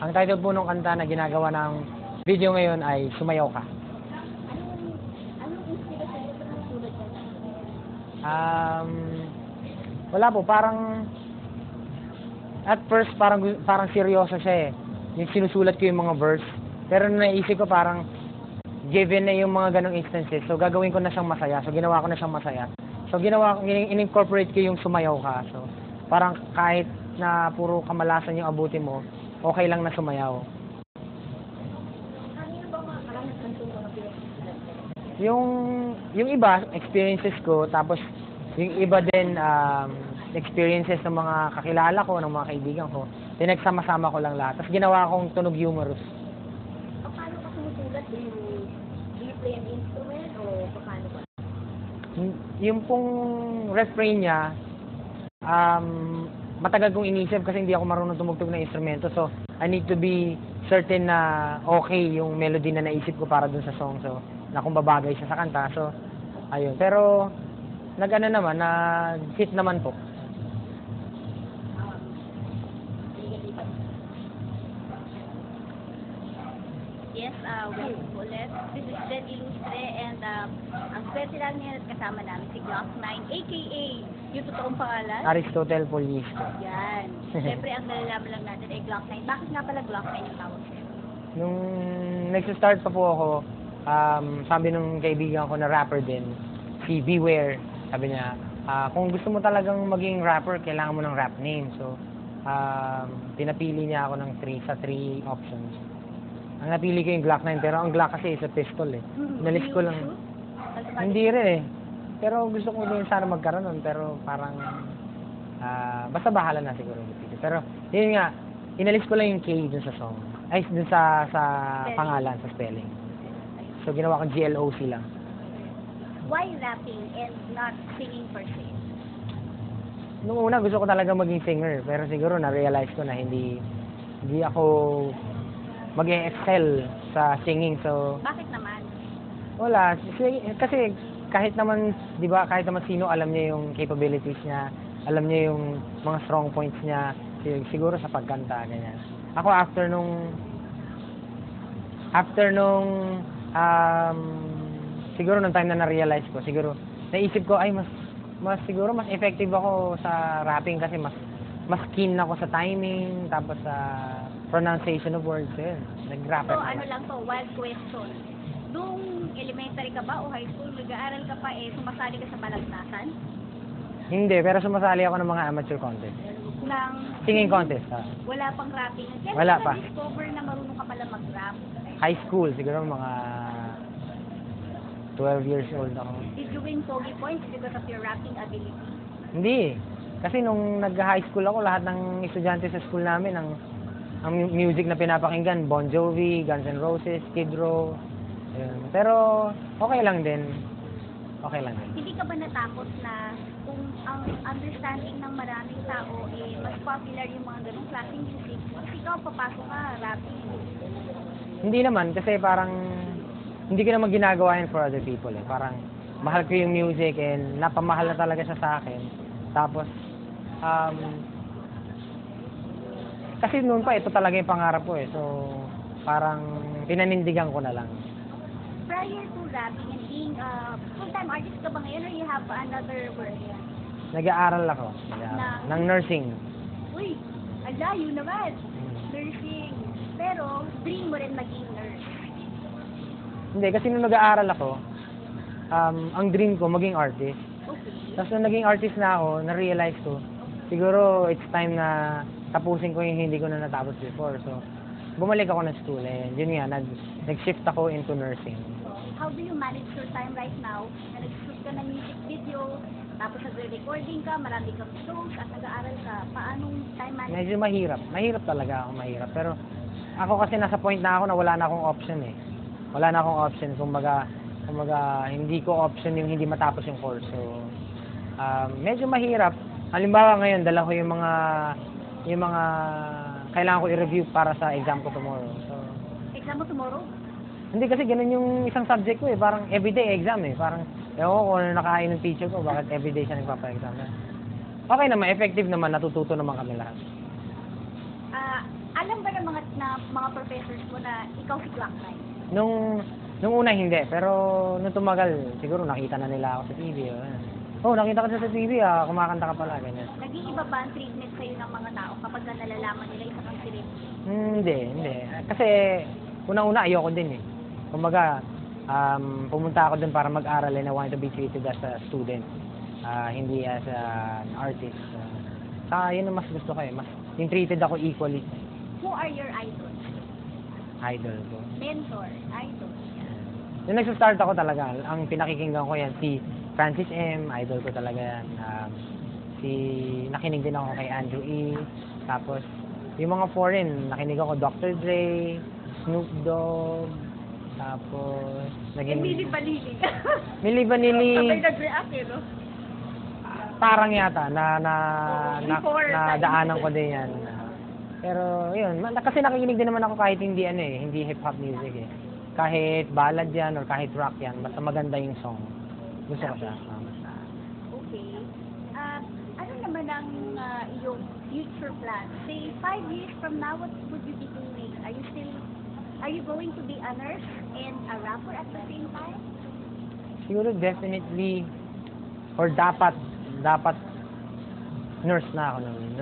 Ang title po ng kanta na ginagawa ng video ngayon ay Sumayaw Ka. Anong inspirasyon mo sa sulat ka? Wala po, parang at first parang seryoso siya eh. Yung sinusulat ko yung mga verse. Pero naisip ko parang given na yung mga ganong instances, so gagawin ko na siyang masaya. So ginawa ko na siyang masaya. So in-incorporate ko yung Sumayaw Ka. So parang kahit na puro kamalasan yung abuti mo, okay lang na sumayaw. Ano ba maraming kantong mga pinagsusulat ka? Yung iba, experiences ko, tapos yung iba din, experiences ng mga kakilala ko, ng mga kaibigan ko, pinagsama-sama ko lang lahat. Tapos ginawa akong tunog humorous. Paano ka sumusulat? Do you play an instrument o paano ba? Yung pong refrain niya, matagal kong inisip kasi hindi ako marunong tumugtog ng instrumento. So, I need to be certain na okay yung melody na naisip ko para dun sa song. So, na kung babagay siya sa kanta. So, ayun. Pero, nag-hit naman po. Yes, welcome ulit. This is Jen Ilustre and ang swerte lang niya at kasama namin si Glock9, aka yung totoong pangalan. Aristotle Polisto. Yan. Siyempre, ang nalalaman lang natin ay Glock9. Bakit nga pala Glock9 yung tawag sa'yo? Nung nag-start pa po ako, sabi nung kaibigan ko na rapper din, si Beware, sabi niya, kung gusto mo talagang maging rapper, kailangan mo ng rap name. So, pinapili niya ako ng 3 options. Ang napili ko yung Glock9, pero ang Glock kasi is a pistol eh. Inalis ko lang. Hindi rin eh. Pero gusto ko din sana magkaroon nun, pero parang, basta bahala na siguro. Pero, yun nga, inalis ko lang yung K dun sa song. Ay, dun sa pangalan, sa spelling. So, ginawa kong GLOC lang. Why rapping and not singing per se? Nung una, gusto ko talaga maging singer. Pero siguro, na-realize ko na hindi ako mag-excel sa singing. So, Bakit naman? wala. Kasi kahit naman, di ba, kahit naman sino alam niya yung capabilities niya, alam niya yung mga strong points niya, siguro sa pagkanta, ganyan. Ako after nung, siguro nung time na na-realize ko, siguro, naisip ko, ay, siguro mas effective ako sa rapping kasi mas keen ako sa timing, tapos sa pronunciation of words. Yun. Nag-rap So, ako. ano lang to, wild question. Nung elementary ka ba o high school, nag-aaral ka pa sumasali ka sa balagtasan? Hindi, pero sumasali ako ng mga amateur contest. Ng Singing contest. wala pang rapping. Kaya Wala pa. discover na marunong ka pala mag-rap. High school, siguro mga 12 years old ako. Did you win Pogi points because of your rapping ability? Hindi. Kasi nung nag-high school ako, lahat ng estudyante sa school namin, ang music na pinapakinggan, Bon Jovi, Guns N' Roses, Skid Row. Ayun. Pero okay lang din. Okay lang din. Hindi ka ba natakot na kung ang understanding ng maraming tao mas popular yung mga ganong klaseng music, tapos ikaw papasok ka, rapping? Hindi naman, kasi parang hindi ko naman ginagawa yun for other people eh. Parang mahal ko yung music and napamahal na talaga siya sa akin. Tapos, kasi noon pa, ito talaga yung pangarap ko eh. So, parang pinanindigan ko na lang. Prior to rapping and being full-time artist ka ba ngayon or you have another work? Nag-aaral ako. Ng nursing. Uy, ang layo naman. Nursing. Pero, dream mo rin maging nurse. Hindi, kasi nung nag-aaral ako, ang dream ko, maging artist. Okay. Tapos nung naging artist na ako, na-realize ko, siguro it's time na tapusin ko yung hindi ko na natapos before. So, bumalik ako ng school. And yun nga, nag-shift ako into nursing. How do you manage your time right now? Na nag-shoot ka ng music video, tapos nagre-recording ka, marami kang shows, at nag-aaral ka. Paanong time management? Medyo mahirap. Mahirap talaga ako, mahirap. Pero ako kasi nasa point na ako na wala na akong option eh. Wala na akong option. Kumbaga hindi ko option yung hindi matapos yung course. So, medyo mahirap. Halimbawa ngayon, dala ko yung mga kailangan ko i-review para sa exam ko tomorrow. So, Exam mo tomorrow? hindi kasi ganun yung isang subject ko eh. Parang everyday exam eh. Parang, ewan ko kung ano nakain ng teacher ko, bakit everyday siya nagpapa-exam na. Okay naman, effective naman, natututo naman kami lahat. Alam ba ng mga professors mo na ikaw si Glock-9? Nung una hindi, pero nung tumagal, siguro nakita na nila ako sa TV. Nakita ka sa TV, kumakanta ka pala, ganyan. Nag-iiba ba ang treatment sa'yo ng mga tao kapag nalalaman nila isa kang celebrity? Hindi. Kasi, una-una, ayoko din eh. Kumbaga, pumunta ako dun para mag-aral and I wanted to be treated as a student. Hindi as an artist. Yun ang mas gusto ko eh. Yung treated ako equally. Who are your idols? Idol ko. Mentor, idol. Nung nagsa-start ako talaga, ang pinakikinggan ko yan, si Francis M, idol ko talaga yan. Nakinig din ako kay Andrew E. Tapos, yung mga foreign, nakinig ako Dr. Dre, Snoop Dogg, tapos, Emily Panili. Milli Vanilli, Sabay nag-react eh, no? parang yata, Before, daanan ko din yan. Pero, yun, kasi nakikinig din naman ako kahit hindi hindi hip-hop music eh. Kahit ballad yan or kahit rock yan, basta maganda yung song. Gusto ko siya. Okay. Ano naman ang iyong future plan? Say, 5 years from now, what would you be doing? Are you going to be a nurse and a rapper at the same time? Siguro definitely, or dapat nurse na ako nun.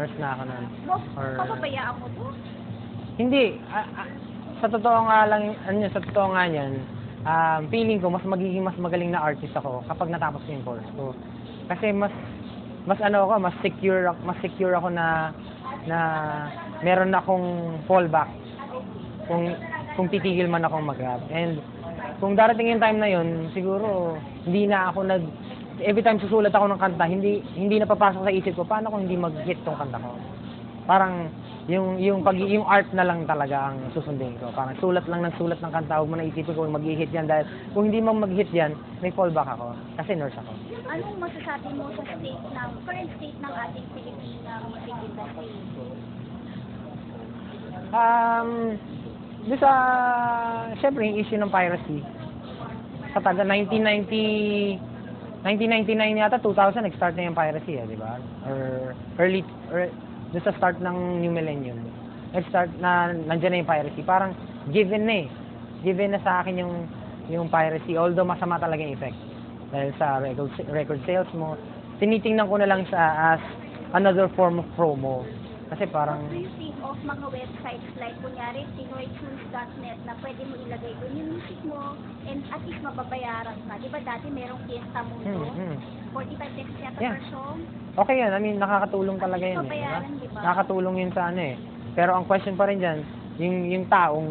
Or, Papabayaan mo to? hindi, sa totoo nga niyan, feeling ko mas magaling na artist ako kapag natapos ko yung course ko. Kasi mas secure ako na meron akong fallback kung titigil man akong mag-rap. And kung darating yung time na yun, siguro hindi na ako every time susulat ako ng kanta, hindi napapasok sa isip ko paano kung hindi mag-hit tong kanta ko. Parang yung art na lang talaga ang susundin ko. Parang sulat ng kanta, huwag mo na isipin kung mag-hit yan dahil kung hindi mo mag-hit yan, may fallback ako kasi nurse ako. Anong masasabi mo sa current state ng ating Filipina music industry? Siyempre yung issue ng piracy. Sa taga 1999 yata, 2000, nag-start na yung piracy, di ba? Or doon sa start ng New Millennium. Nag-start na, nandiyan na yung piracy. Parang given na eh. Given na sa akin yung piracy, although masama talaga yung effect. Dahil sa record sales mo, tinitingnan ko na lang siya as another form of promo. Kasi parang... What do you think of mga websites like, kunyari, pinoytunes.net na pwede mo ilagay doon yung music mo and at least mababayaran ka. Di ba dati merong Fiesta Mundo? 45 pesos yata Yeah. per song? Okay yan, I mean, nakakatulong talaga yun. Babayaran, di ba? Nakakatulong yun sa ano eh. Pero ang question pa rin dyan, yung taong